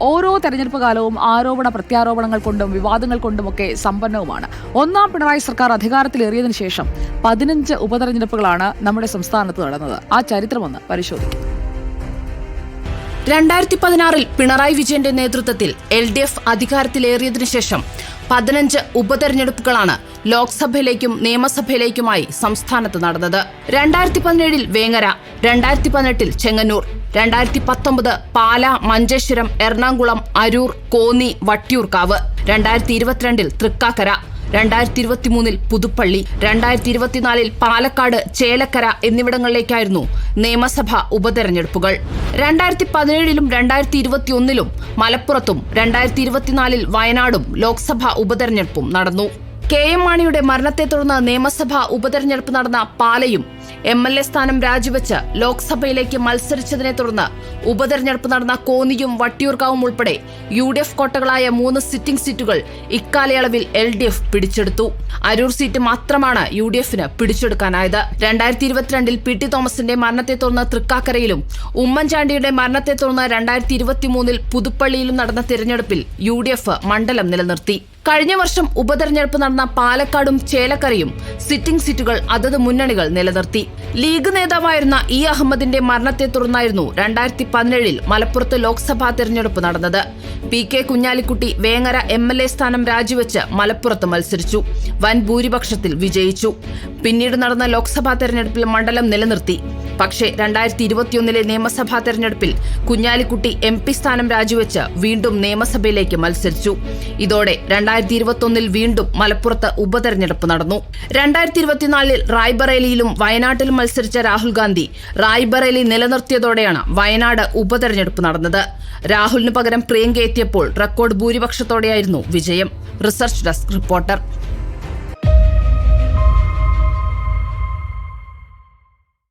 ഓരോ തെരഞ്ഞെടുപ്പ് കാലവും ആരോപണ പ്രത്യാരോപണങ്ങൾ കൊണ്ടും വിവാദങ്ങൾ കൊണ്ടുമൊക്കെ സമ്പന്നവുമാണ്. ഒന്നാം പിണറായി സർക്കാർ അധികാരത്തിലേറിയതിനു ശേഷം 15 ഉപതെരഞ്ഞെടുപ്പുകളാണ് നമ്മുടെ സംസ്ഥാനത്ത് നടന്നത്. ആ ചരിത്രമൊന്ന് പരിശോധിക്കും. 2016 പിണറായി വിജയന്റെ നേതൃത്വത്തിൽ LDF അധികാരത്തിലേറിയതിനു ശേഷം 15 ഉപതെരഞ്ഞെടുപ്പുകളാണ് ലോക്സഭയിലേക്കും നിയമസഭയിലേക്കുമായി സംസ്ഥാനത്ത് നടന്നത്. 2017 വേങ്ങര, 2018 ചെങ്ങന്നൂർ, 2019 പാല, മഞ്ചേശ്വരം, എറണാകുളം, അരൂർ, കോന്നി, വട്ടിയൂർക്കാവ്, 2022 തൃക്കാക്കര, 2023 പുതുപ്പള്ളി, 2024 പാലക്കാട്, ചേലക്കര എന്നിവിടങ്ങളിലേക്കായിരുന്നു നിയമസഭാ ഉപതെരഞ്ഞെടുപ്പുകൾ. 2017 2021 മലപ്പുറത്തും 2024 വയനാടും ലോക്സഭാ ഉപതെരഞ്ഞെടുപ്പും നടന്നു. KM മാണിയുടെ മരണത്തെ തുടർന്ന് നിയമസഭാ ഉപതെരഞ്ഞെടുപ്പ് നടന്ന പാലയും MLA സ്ഥാനം രാജിവെച്ച് ലോക്സഭയിലേക്ക് മത്സരിച്ചതിനെ തുടർന്ന് ഉപതെരഞ്ഞെടുപ്പ് നടന്ന കോന്നിയും വട്ടിയൂർക്കാവും ഉൾപ്പെടെ UDF കോട്ടകളായ 3 സിറ്റിംഗ് സീറ്റുകൾ ഇക്കാലയളവിൽ LDF പിടിച്ചെടുത്തു. അരൂർ സീറ്റ് മാത്രമാണ് UDFന് പിടിച്ചെടുക്കാനായത്. 2022 PT തോമസിന്റെ മരണത്തെ തുടർന്ന് തൃക്കാക്കരയിലും ഉമ്മൻചാണ്ടിയുടെ മരണത്തെ തുടർന്ന് 2023 പുതുപ്പള്ളിയിലും നടന്ന തിരഞ്ഞെടുപ്പിൽ UDF മണ്ഡലം നിലനിർത്തി. കഴിഞ്ഞ വർഷം ഉപതെരഞ്ഞെടുപ്പ് നടന്ന പാലക്കാടും ചേലക്കരയും സിറ്റിംഗ് സീറ്റുകൾ അതത് മുന്നണികൾ നിലനിർത്തി. ലീഗ് നേതാവായിരുന്ന E. അഹമ്മദിന്റെ മരണത്തെ തുടർന്നായിരുന്നു 2017 മലപ്പുറത്ത് ലോക്സഭാ തെരഞ്ഞെടുപ്പ് നടന്നത്. PK കുഞ്ഞാലിക്കുട്ടി വേങ്ങര MLA സ്ഥാനം രാജിവെച്ച് മലപ്പുറത്ത് മത്സരിച്ചു. വൻ ഭൂരിപക്ഷത്തിൽ വിജയിച്ചു. പിന്നീട് നടന്ന ലോക്സഭാ തെരഞ്ഞെടുപ്പിൽ മണ്ഡലം നിലനിർത്തി. പക്ഷേ 2021 നിയമസഭാ തെരഞ്ഞെടുപ്പിൽ കുഞ്ഞാലിക്കുട്ടി MP സ്ഥാനം രാജിവെച്ച് വീണ്ടും നിയമസഭയിലേക്ക് മത്സരിച്ചു. ഇതോടെ 2021 വീണ്ടും മലപ്പുറത്ത് ഉപതെരഞ്ഞെടുപ്പ് നടന്നു. 2024 റായ്ബറേലിയിലും വയനാട്ടിലും മത്സരിച്ച രാഹുൽ ഗാന്ധി റായ്ബറേലി നിലനിർത്തിയതോടെയാണ് വയനാട് ഉപതെരഞ്ഞെടുപ്പ് നടന്നത്. രാഹുലിന് പകരം പ്രിയങ്ക എത്തിയപ്പോൾ റെക്കോർഡ് ഭൂരിപക്ഷത്തോടെയായിരുന്നു വിജയം. Research desk reporter.